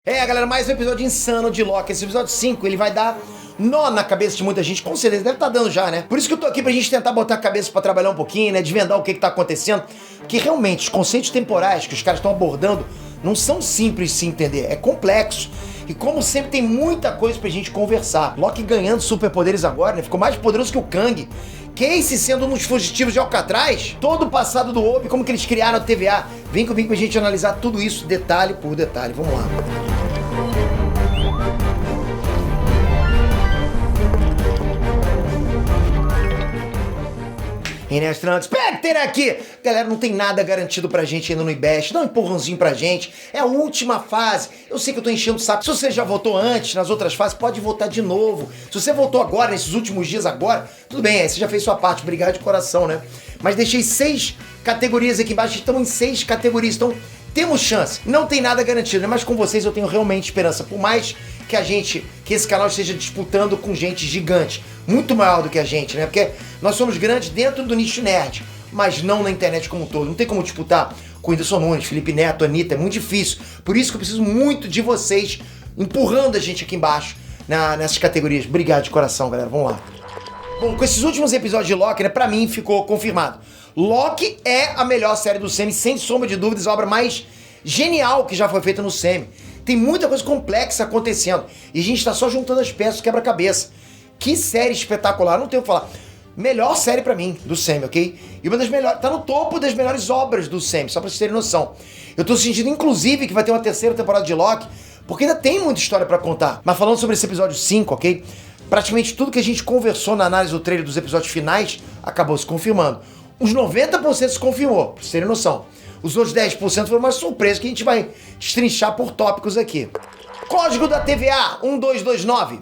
Galera, mais um episódio insano de Loki. Esse episódio 5, ele vai dar nó na cabeça de muita gente, com certeza, deve estar dando já, né? Por isso que eu tô aqui pra gente tentar botar a cabeça pra trabalhar um pouquinho, né? Desvendar o que tá acontecendo. Porque realmente, os conceitos temporais que os caras estão abordando não são simples de se entender, é complexo. E como sempre, tem muita coisa pra gente conversar. Loki ganhando superpoderes agora, né? Ficou mais poderoso que o Kang. Casey sendo um dos fugitivos de Alcatraz. Todo o passado do Obi, como que eles criaram a TVA. Vem comigo pra gente analisar tudo isso, detalhe por detalhe. Vamos lá. Inestrantes, Spectre aqui! Galera, não tem nada garantido pra gente ainda no IBEST, dá um empurrãozinho pra gente, é a última fase. Eu sei que eu tô enchendo o saco, se você já votou antes, nas outras fases, pode votar de novo. Se você votou agora, nesses últimos dias agora, tudo bem, você já fez sua parte, obrigado de coração, né? Mas deixei 6 categorias aqui embaixo, estamos em 6 categorias, então temos chance. Não tem nada garantido, né? Mas com vocês eu tenho realmente esperança, por mais que esse canal esteja disputando com gente gigante, muito maior do que a gente, né? Porque nós somos grandes dentro do nicho nerd, mas não na internet como um todo. Não tem como disputar com o Whindersson Nunes, Felipe Neto, Anitta, é muito difícil. Por isso que eu preciso muito de vocês empurrando a gente aqui embaixo nessas categorias. Obrigado de coração, galera. Vamos lá. Bom, com esses últimos episódios de Loki, né, pra mim ficou confirmado. Loki é a melhor série do Semi, sem sombra de dúvidas, a obra mais genial que já foi feita no Semi. Tem muita coisa complexa acontecendo e a gente tá só juntando as peças do quebra-cabeça. Que série espetacular, não tenho o que falar. Melhor série pra mim, do Semi, ok? E uma das melhores, tá no topo das melhores obras do Semi, só pra vocês terem noção. Eu tô sentindo, inclusive, que vai ter uma terceira temporada de Loki, porque ainda tem muita história pra contar. Mas falando sobre esse episódio 5, ok? Praticamente tudo que a gente conversou na análise do trailer dos episódios finais acabou se confirmando. Uns 90% se confirmou, pra vocês terem noção. Os outros 10% foram uma surpresa que a gente vai destrinchar por tópicos aqui. Código da TVA 1229.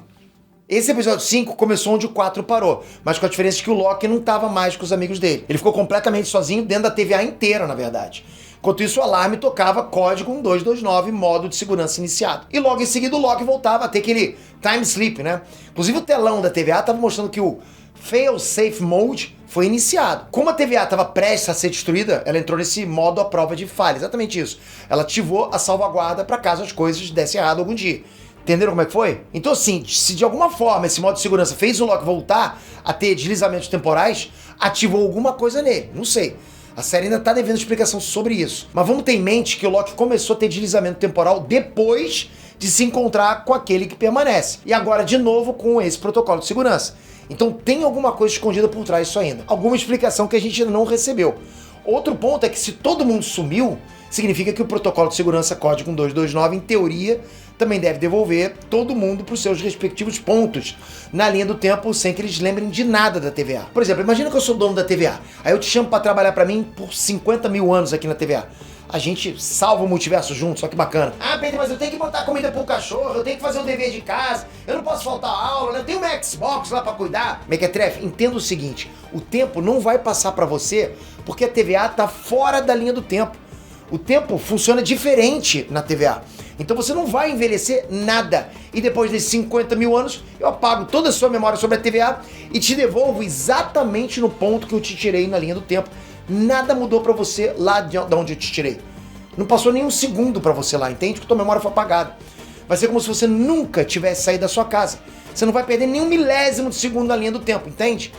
Esse episódio 5 começou onde o 4 parou, mas com a diferença de que o Loki não estava mais com os amigos dele. Ele ficou completamente sozinho dentro da TVA inteira, na verdade. Enquanto isso, o alarme tocava código 1229, modo de segurança iniciado. E logo em seguida o Loki voltava a ter aquele time sleep, né? Inclusive o telão da TVA estava mostrando que o Fail Safe Mode foi iniciado. Como a TVA estava prestes a ser destruída, ela entrou nesse modo à prova de falha. Exatamente isso. Ela ativou a salvaguarda para caso as coisas dessem errado algum dia. Entenderam como é que foi? Então assim, se de alguma forma esse modo de segurança fez o Loki voltar a ter deslizamentos temporais, ativou alguma coisa nele. Não sei. A série ainda tá devendo explicação sobre isso. Mas vamos ter em mente que o Loki começou a ter deslizamento temporal depois de se encontrar com aquele que permanece. E agora de novo com esse protocolo de segurança. Então tem alguma coisa escondida por trás disso ainda. Alguma explicação que a gente ainda não recebeu. Outro ponto é que se todo mundo sumiu, significa que o protocolo de segurança código 1229, em teoria, também deve devolver todo mundo para os seus respectivos pontos na linha do tempo sem que eles lembrem de nada da TVA. Por exemplo, imagina que eu sou dono da TVA. Aí eu te chamo para trabalhar para mim por 50 mil anos aqui na TVA. A gente salva o multiverso juntos, olha que bacana. Ah, Pedro, mas eu tenho que botar comida pro cachorro, eu tenho que fazer o dever de casa, eu não posso faltar aula, né? Eu tenho um Xbox lá pra cuidar. Mequetrefe, entenda o seguinte, o tempo não vai passar pra você porque a TVA tá fora da linha do tempo. O tempo funciona diferente na TVA. Então você não vai envelhecer nada. E depois desses 50 mil anos, eu apago toda a sua memória sobre a TVA e te devolvo exatamente no ponto que eu te tirei na linha do tempo. Nada mudou pra você lá de onde eu te tirei. Não passou nem um segundo pra você lá, entende? Que tua memória foi apagada. Vai ser como se você nunca tivesse saído da sua casa. Você não vai perder nem um milésimo de segundo na linha do tempo, entende?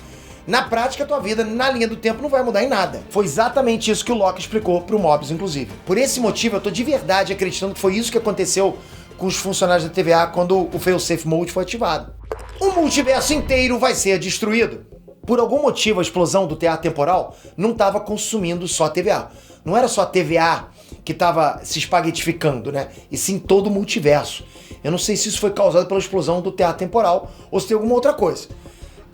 Na prática, a tua vida na linha do tempo não vai mudar em nada. Foi exatamente isso que o Loki explicou pro Mobius, inclusive. Por esse motivo, eu tô de verdade acreditando que foi isso que aconteceu com os funcionários da TVA quando o Fail Safe Mode foi ativado. O multiverso inteiro vai ser destruído. Por algum motivo, a explosão do teatro temporal não estava consumindo só a TVA. Não era só a TVA que estava se espaguetificando, né? E sim todo o multiverso. Eu não sei se isso foi causado pela explosão do teatro temporal ou se tem alguma outra coisa.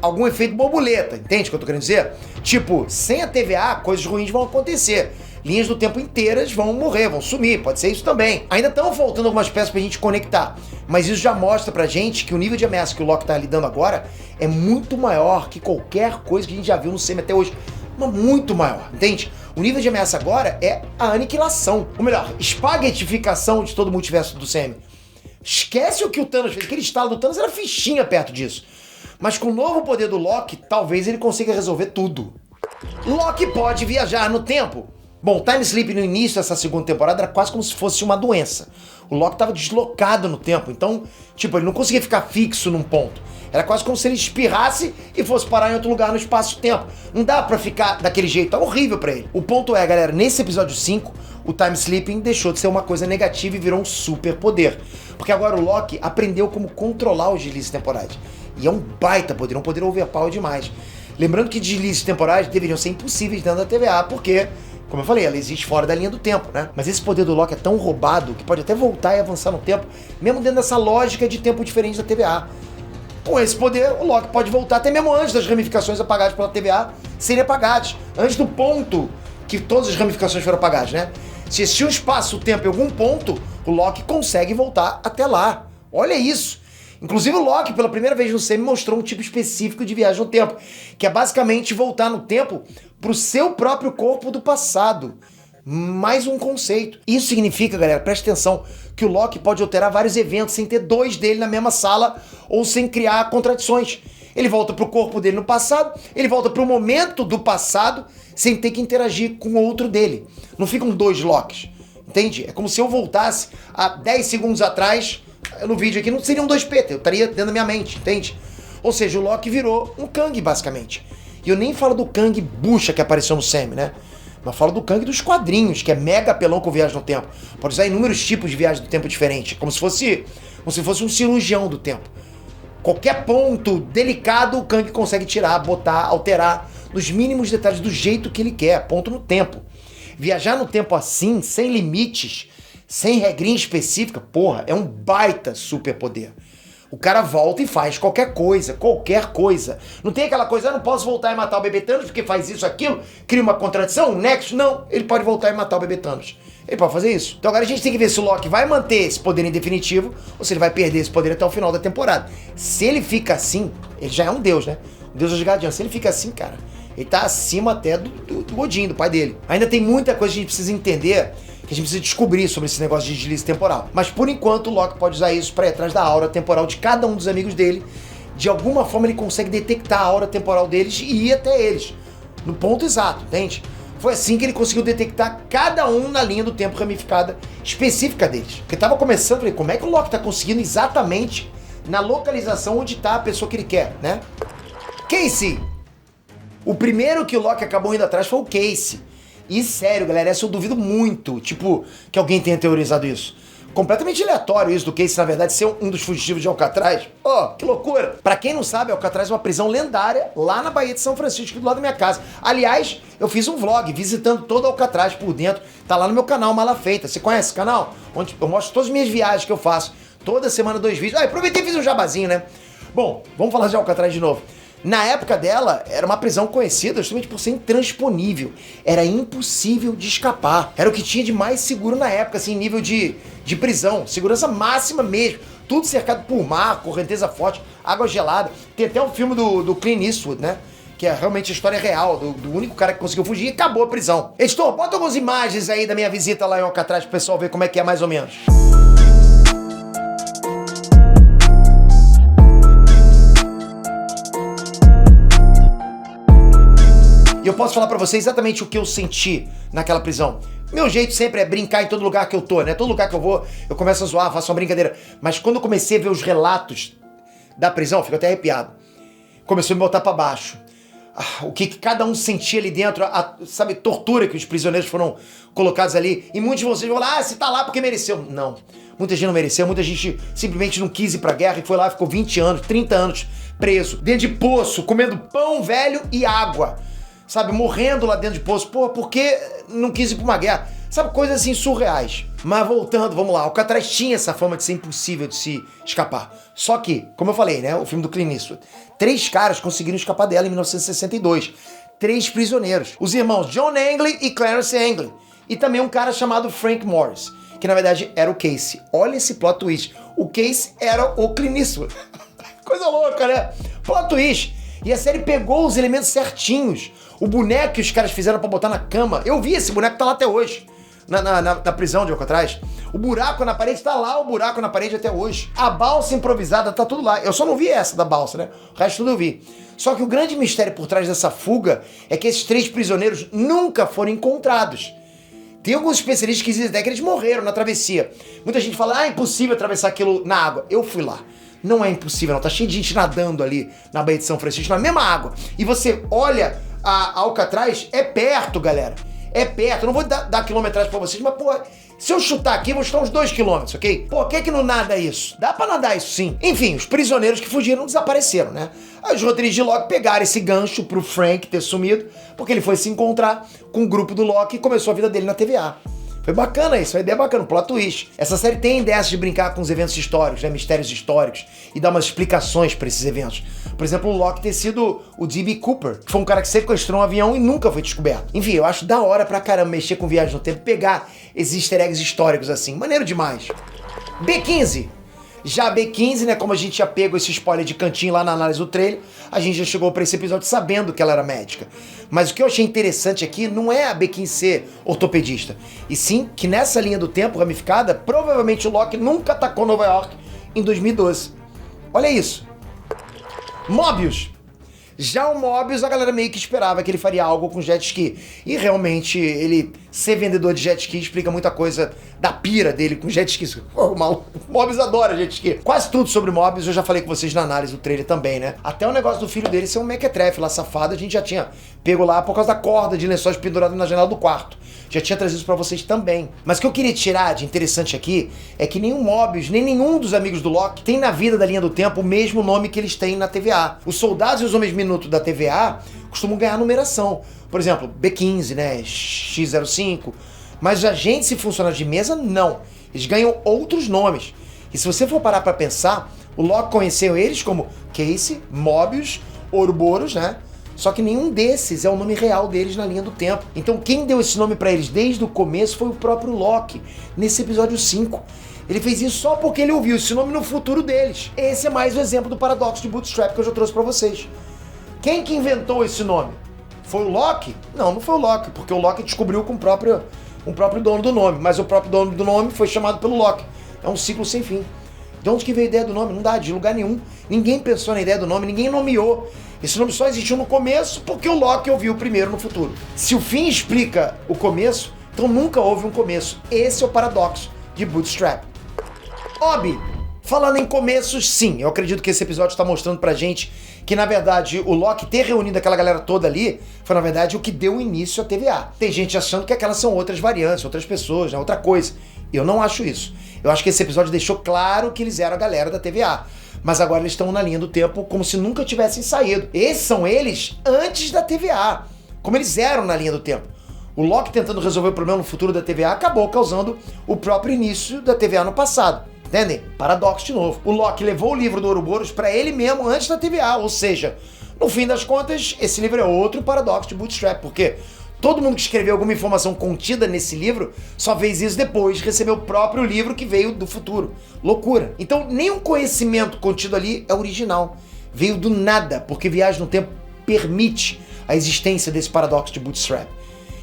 Algum efeito borboleta, entende o que eu tô querendo dizer? Tipo, sem a TVA, coisas ruins vão acontecer. Linhas do tempo inteiras vão morrer, vão sumir, pode ser isso também. Ainda estão faltando algumas peças pra gente conectar, mas isso já mostra pra gente que o nível de ameaça que o Loki tá lidando agora é muito maior que qualquer coisa que a gente já viu no Semi até hoje. Mas muito maior, entende? O nível de ameaça agora é a aniquilação, ou melhor, espaguetificação de todo o multiverso do Semi. Esquece o que o Thanos fez, aquele estalo do Thanos era fichinha perto disso. Mas com o novo poder do Loki, talvez ele consiga resolver tudo. Loki pode viajar no tempo. Bom, o time sleep no início dessa segunda temporada era quase como se fosse uma doença. O Loki estava deslocado no tempo, então, tipo, ele não conseguia ficar fixo num ponto. Era quase como se ele espirrasse e fosse parar em outro lugar no espaço-tempo. Não dá pra ficar daquele jeito, tá horrível pra ele. O ponto é, galera, nesse episódio 5, o time sleeping deixou de ser uma coisa negativa e virou um super poder. Porque agora o Loki aprendeu como controlar os deslizes temporais. E é um baita poder, um poder overpower demais. Lembrando que deslizes temporais deveriam ser impossíveis dentro da TVA, porque, como eu falei, ela existe fora da linha do tempo, né? Mas esse poder do Loki é tão roubado que pode até voltar e avançar no tempo, mesmo dentro dessa lógica de tempo diferente da TVA. Com esse poder, o Loki pode voltar até mesmo antes das ramificações apagadas pela TVA serem apagadas. Antes do ponto que todas as ramificações foram apagadas, né? Se existir um espaço-tempo em algum ponto, o Loki consegue voltar até lá. Olha isso! Inclusive o Loki, pela primeira vez no CM, mostrou um tipo específico de viagem no tempo, que é basicamente voltar no tempo pro seu próprio corpo do passado. Mais um conceito. Isso significa, galera, presta atenção, que o Loki pode alterar vários eventos sem ter dois dele na mesma sala ou sem criar contradições. Ele volta pro corpo dele no passado, ele volta pro momento do passado sem ter que interagir com o outro dele. Não ficam dois Lokis, entende? É como se eu voltasse a 10 segundos atrás, no vídeo aqui não seriam dois Peter, eu estaria dentro da minha mente, entende? Ou seja, o Loki virou um Kang, basicamente. E eu nem falo do Kang bucha que apareceu no Sam, né? Mas falo do Kang dos quadrinhos, que é mega apelão com viagem no tempo. Pode usar inúmeros tipos de viagem do tempo diferentes, como se fosse um cirurgião do tempo. Qualquer ponto delicado o Kang consegue tirar, botar, alterar nos mínimos detalhes do jeito que ele quer, ponto no tempo. Viajar no tempo assim, sem limites, sem regrinha específica, porra, é um baita superpoder. O cara volta e faz qualquer coisa. Não tem aquela coisa, eu não posso voltar e matar o bebê Thanos porque faz isso, aquilo, cria uma contradição, um nexo. Não, ele pode voltar e matar o bebê Thanos. Ele pode fazer isso. Então agora a gente tem que ver se o Loki vai manter esse poder em definitivo ou se ele vai perder esse poder até o final da temporada. Se ele fica assim, ele já é um deus, né? Um deus asgardiano. Se ele fica assim, cara, ele tá acima até do Odin, do pai dele. Ainda tem muita coisa que a gente precisa entender, que a gente precisa descobrir sobre esse negócio de deslize temporal. Mas por enquanto o Loki pode usar isso para ir atrás da aura temporal de cada um dos amigos dele. De alguma forma ele consegue detectar a aura temporal deles e ir até eles. No ponto exato, entende? Foi assim que ele conseguiu detectar cada um na linha do tempo ramificada específica deles. Porque tava começando, falei, como é que o Loki tá conseguindo exatamente na localização onde tá a pessoa que ele quer, né? Casey! O primeiro que o Loki acabou indo atrás foi o Casey. E sério, galera, essa eu duvido muito, tipo, que alguém tenha teorizado isso. Completamente aleatório isso do Casey, na verdade, ser um dos fugitivos de Alcatraz. Oh, que loucura! Pra quem não sabe, Alcatraz é uma prisão lendária lá na Baía de São Francisco, do lado da minha casa. Aliás, eu fiz um vlog visitando todo Alcatraz por dentro. Tá lá no meu canal Mala Feita. Você conhece esse canal? Onde eu mostro todas as minhas viagens que eu faço. Toda semana 2 vídeos. Ah, aproveitei e fiz um jabazinho, né? Bom, vamos falar de Alcatraz de novo. Na época dela, era uma prisão conhecida justamente por ser intransponível. Era impossível de escapar. Era o que tinha de mais seguro na época, assim, nível de prisão. Segurança máxima mesmo. Tudo cercado por mar, correnteza forte, água gelada. Tem até um filme do Clint Eastwood, né? Que é realmente a história real, do único cara que conseguiu fugir e acabou a prisão. Editor, bota algumas imagens aí da minha visita lá em Alcatraz pro pessoal ver como é que é mais ou menos. E eu posso falar pra você exatamente o que eu senti naquela prisão. Meu jeito sempre é brincar em todo lugar que eu tô, né? Todo lugar que eu vou, eu começo a zoar, faço uma brincadeira. Mas quando eu comecei a ver os relatos da prisão, fico até arrepiado. Começou a me botar pra baixo. O que cada um sentia ali dentro, sabe, tortura que os prisioneiros foram colocados ali. E muitos de vocês vão falar, você tá lá porque mereceu. Não, muita gente não mereceu, muita gente simplesmente não quis ir pra guerra e foi lá, ficou 20 anos, 30 anos preso, dentro de poço, comendo pão velho e água. Sabe, morrendo lá dentro de poço. Pô, por que não quis ir pra uma guerra? Sabe, coisas assim surreais. Mas voltando, vamos lá. Alcatraz tinha essa fama de ser impossível de se escapar. Só que, como eu falei, né, o filme do Clint Eastwood, 3 caras conseguiram escapar dela em 1962. 3 prisioneiros. Os irmãos John Angley e Clarence Angley. E também um cara chamado Frank Morris, que na verdade era o Casey. Olha esse plot twist. O Casey era o Clint Eastwood. Coisa louca, né? Plot twist. E a série pegou os elementos certinhos. O boneco que os caras fizeram pra botar na cama. Eu vi esse boneco, tá lá até hoje. Na prisão de Alcatraz. O buraco na parede, tá lá o buraco na parede até hoje. A balsa improvisada, tá tudo lá. Eu só não vi essa da balsa, né? O resto tudo eu vi. Só que o grande mistério por trás dessa fuga é que esses 3 prisioneiros nunca foram encontrados. Tem alguns especialistas que dizem até que eles morreram na travessia. Muita gente fala, é impossível atravessar aquilo na água. Eu fui lá. Não é impossível, não. Tá cheio de gente nadando ali na Baía de São Francisco, na mesma água. E você olha a Alcatraz, é perto, galera. É perto. Eu não vou dar quilometragem pra vocês, mas, pô, se eu chutar aqui, eu vou chutar uns 2 quilômetros, ok? Pô, quem é que não nada isso? Dá pra nadar isso, sim. Enfim, os prisioneiros que fugiram desapareceram, né? Aí os roteiristas de Loki pegaram esse gancho pro Frank ter sumido, porque ele foi se encontrar com o grupo do Loki e começou a vida dele na TVA. Foi bacana isso, a ideia é bacana, um plot twist. Essa série tem dessas de brincar com os eventos históricos, né, mistérios históricos, e dar umas explicações pra esses eventos. Por exemplo, o Loki ter sido o D.B. Cooper, que foi um cara que sequestrou um avião e nunca foi descoberto. Enfim, eu acho da hora pra caramba mexer com viagem no tempo, pegar esses easter eggs históricos assim, maneiro demais. B15. Já a B15, né, como a gente já pegou esse spoiler de cantinho lá na análise do trailer, a gente já chegou pra esse episódio sabendo que ela era médica. Mas o que eu achei interessante aqui não é a B15 ser ortopedista, e sim que nessa linha do tempo ramificada, provavelmente o Loki nunca atacou Nova York em 2012. Olha isso. Mobius. Já o Mobius, a galera meio que esperava que ele faria algo com jet ski. E realmente, ele ser vendedor de jet ski explica muita coisa da pira dele com jet ski. O Mobius adora jet ski. Quase tudo sobre Mobius eu já falei com vocês na análise do trailer também, né? Até o negócio do filho dele ser um mequetrefe lá, safado, a gente já tinha pego lá por causa da corda de lençóis pendurado na janela do quarto. Já tinha trazido isso pra vocês também. Mas o que eu queria tirar de interessante aqui é que nenhum Mobius, nem nenhum dos amigos do Loki tem na vida da linha do tempo o mesmo nome que eles têm na TVA. Os soldados e os homens minuto da TVA costumam ganhar numeração. Por exemplo, B15, né? X05. Mas os agentes e funcionários de mesa, não. Eles ganham outros nomes. E se você for parar pra pensar, o Loki conheceu eles como Casey, Mobius, Ouroboros, né? Só que nenhum desses é o nome real deles na linha do tempo. Então quem deu esse nome pra eles desde o começo foi o próprio Loki, nesse episódio 5. Ele fez isso só porque ele ouviu esse nome no futuro deles. Esse é mais um exemplo do paradoxo de Bootstrap que eu já trouxe pra vocês. Quem que inventou esse nome? Foi o Loki? Não, não foi o Loki, porque o Loki descobriu com um próprio dono do nome, mas o próprio dono do nome foi chamado pelo Loki. É um ciclo sem fim. De onde que veio a ideia do nome? Não dá, de lugar nenhum. Ninguém pensou na ideia do nome, ninguém nomeou. Esse nome só existiu no começo porque o Loki ouviu primeiro no futuro. Se o fim explica o começo, então nunca houve um começo. Esse é o paradoxo de Bootstrap. Obi, falando em começos, sim, eu acredito que esse episódio está mostrando pra gente que, na verdade, o Loki ter reunido aquela galera toda ali foi, na verdade, o que deu início à TVA. Tem gente achando que aquelas são outras variantes, outras pessoas, né, outra coisa. Eu não acho isso. Eu acho que esse episódio deixou claro que eles eram a galera da TVA. Mas agora eles estão na linha do tempo como se nunca tivessem saído. Esses são eles antes da TVA, como eles eram na linha do tempo. O Loki tentando resolver o problema no futuro da TVA acabou causando o próprio início da TVA no passado. Entendem? Paradoxo de novo. O Loki levou o livro do Ouroboros para ele mesmo antes da TVA, ou seja, no fim das contas, esse livro é outro paradoxo de Bootstrap, porque todo mundo que escreveu alguma informação contida nesse livro só fez isso depois de receber o próprio livro que veio do futuro. Loucura. Então, nenhum conhecimento contido ali é original. Veio do nada, porque viagem no tempo permite a existência desse paradoxo de Bootstrap.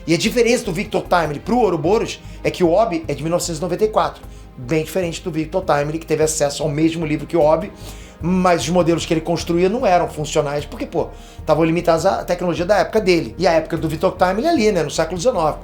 E a diferença do Victor Timely pro Ouroboros é que o Obi é de 1994. Bem diferente do Victor Timely, que teve acesso ao mesmo livro que o Obi, mas os modelos que ele construía não eram funcionais, porque, pô, estavam limitados à tecnologia da época dele. E a época do Victor Timely ali, né, no século XIX.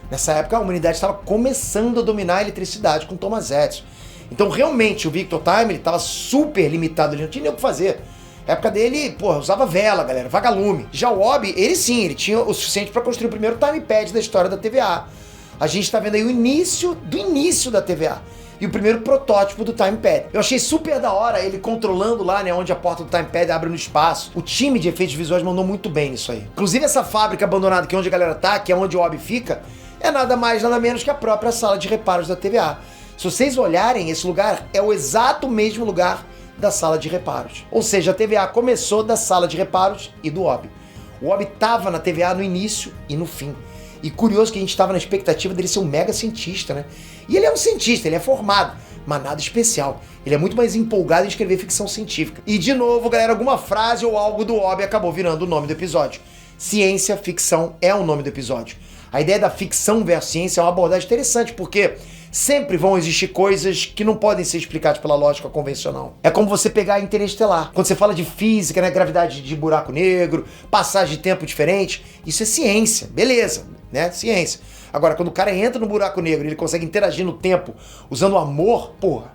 Nessa época, a humanidade estava começando a dominar a eletricidade com Thomas Edison. Então, realmente, o Victor Timely estava super limitado, ele não tinha nem o que fazer. Na época dele, pô, usava vela, galera, vagalume. Já o Obi, ele sim, ele tinha o suficiente para construir o primeiro timepad da história da TVA. A gente está vendo aí o início do início da TVA. E o primeiro protótipo do timepad. Eu achei super da hora ele controlando lá, né, onde a porta do timepad abre no espaço. O time de efeitos visuais mandou muito bem nisso aí. Inclusive essa fábrica abandonada que é onde a galera tá, que é onde o Obi fica, é nada mais, nada menos que a própria sala de reparos da TVA. Se vocês olharem, esse lugar é o exato mesmo lugar da sala de reparos. Ou seja, a TVA começou da sala de reparos e do Obi. O Obi tava na TVA no início e no fim. E curioso que a gente estava na expectativa dele ser um mega cientista, né? E ele é um cientista, ele é formado, mas nada especial. Ele é muito mais empolgado em escrever ficção científica. E de novo, galera, alguma frase ou algo do Obi acabou virando o nome do episódio. Ciência, ficção é o nome do episódio. A ideia da ficção versus ciência é uma abordagem interessante, porque sempre vão existir coisas que não podem ser explicadas pela lógica convencional. É como você pegar Interestelar. Quando você fala de física, né, gravidade de buraco negro, passagem de tempo diferente, isso é ciência, beleza, né, ciência. Agora, quando o cara entra no buraco negro e ele consegue interagir no tempo usando o amor, porra,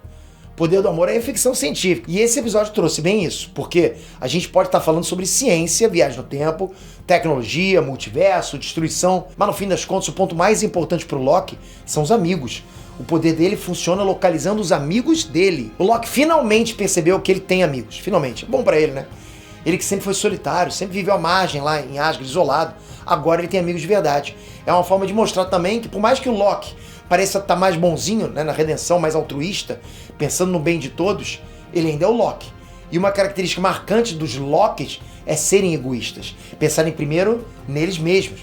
o poder do amor é ficção científica. E esse episódio trouxe bem isso, porque a gente pode estar falando sobre ciência, viagem no tempo, tecnologia, multiverso, destruição, mas no fim das contas o ponto mais importante pro Loki são os amigos. O poder dele funciona localizando os amigos dele. O Loki finalmente percebeu que ele tem amigos. Finalmente. É bom pra ele, né? Ele que sempre foi solitário, sempre viveu à margem lá em Asgard, isolado. Agora ele tem amigos de verdade. É uma forma de mostrar também que por mais que o Loki pareça estar mais bonzinho, né, na redenção, mais altruísta, pensando no bem de todos, ele ainda é o Loki. E uma característica marcante dos Lokis é serem egoístas. Pensarem primeiro neles mesmos.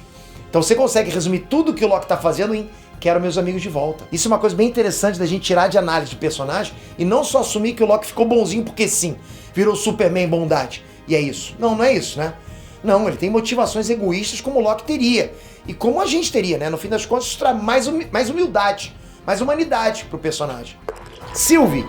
Então você consegue resumir tudo que o Loki está fazendo em quero meus amigos de volta. Isso é uma coisa bem interessante da gente tirar de análise de personagem e não só assumir que o Loki ficou bonzinho porque sim, virou Superman bondade. E é isso. Não, não é isso, né? Não, ele tem motivações egoístas como o Loki teria. E como a gente teria, né? No fim das contas, isso traz mais humildade, mais humanidade pro personagem. Sylvie.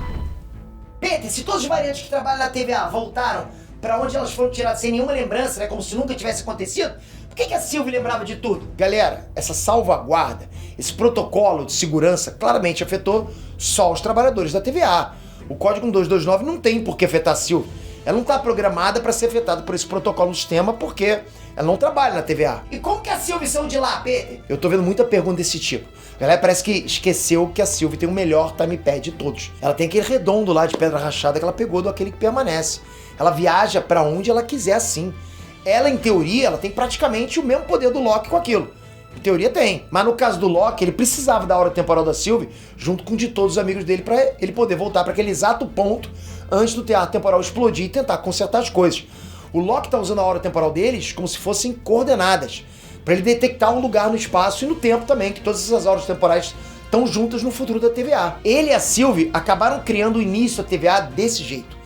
Peter, se todos os variantes que trabalham na TVA voltaram pra onde elas foram tiradas sem nenhuma lembrança, né? Como se nunca tivesse acontecido, por que a Sylvie lembrava de tudo? Galera, essa salvaguarda, esse protocolo de segurança claramente afetou só os trabalhadores da TVA. O código 1229 não tem por que afetar a Sylvie. Ela não está programada para ser afetada por esse protocolo no sistema porque ela não trabalha na TVA. E como que a Sylvie saiu de lá, Peter? Eu tô vendo muita pergunta desse tipo. A galera parece que esqueceu que a Sylvie tem o melhor timepad de todos. Ela tem aquele redondo lá de pedra rachada que ela pegou do Aquele que Permanece. Ela viaja para onde ela quiser assim. Ela, em teoria, ela tem praticamente o mesmo poder do Loki com aquilo. Em teoria tem. Mas no caso do Loki, ele precisava da hora temporal da Sylvie junto com de todos os amigos dele para ele poder voltar para aquele exato ponto antes do teatro temporal explodir e tentar consertar as coisas. O Loki tá usando a hora temporal deles como se fossem coordenadas, para ele detectar um lugar no espaço e no tempo também, que todas essas horas temporais estão juntas no futuro da TVA. Ele e a Sylvie acabaram criando o início da TVA desse jeito.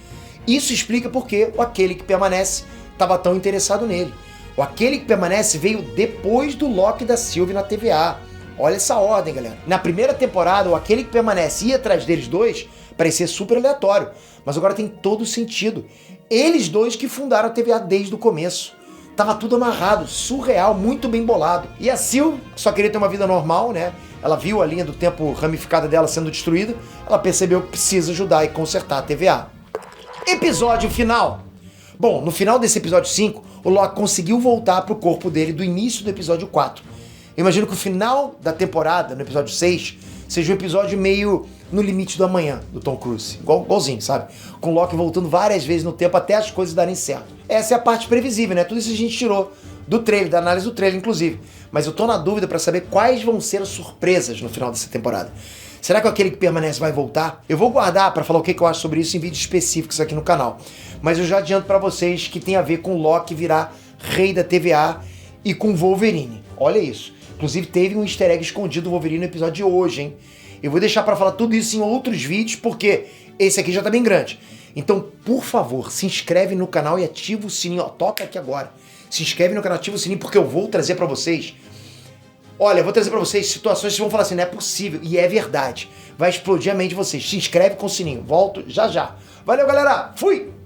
Isso explica porque o Aquele que Permanece estava tão interessado nele. O Aquele que Permanece veio depois do Loki da Sylvie na TVA. Olha essa ordem, galera. Na primeira temporada, o Aquele que Permanece ia atrás deles dois parecia super aleatório, mas agora tem todo sentido. Eles dois que fundaram a TVA desde o começo. Tava tudo amarrado, surreal, muito bem bolado. E a Sylvie, que só queria ter uma vida normal, né? Ela viu a linha do tempo ramificada dela sendo destruída, ela percebeu que precisa ajudar e consertar a TVA. Episódio final. Bom, no final desse episódio 5, o Loki conseguiu voltar pro corpo dele do início do episódio 4. Eu imagino que o final da temporada, no episódio 6, seja um episódio meio no limite do amanhã, do Tom Cruise. Igualzinho, sabe? Com o Loki voltando várias vezes no tempo até as coisas darem certo. Essa é a parte previsível, né? Tudo isso a gente tirou do trailer, da análise do trailer, inclusive. Mas eu tô na dúvida pra saber quais vão ser as surpresas no final dessa temporada. Será que Aquele que Permanece vai voltar? Eu vou guardar pra falar o que eu acho sobre isso em vídeos específicos aqui no canal. Mas eu já adianto pra vocês que tem a ver com o Loki virar rei da TVA e com Wolverine. Olha isso. Inclusive teve um easter egg escondido do Wolverine no episódio de hoje, hein? Eu vou deixar pra falar tudo isso em outros vídeos, porque esse aqui já tá bem grande. Então, por favor, se inscreve no canal e ativa o sininho. Ó, toca aqui agora. Se inscreve no canal, ativa o sininho, porque eu vou trazer pra vocês... Olha, eu vou trazer pra vocês situações que vocês vão falar assim, não é possível. E é verdade. Vai explodir a mente de vocês. Se inscreve com o sininho. Volto já já. Valeu, galera. Fui!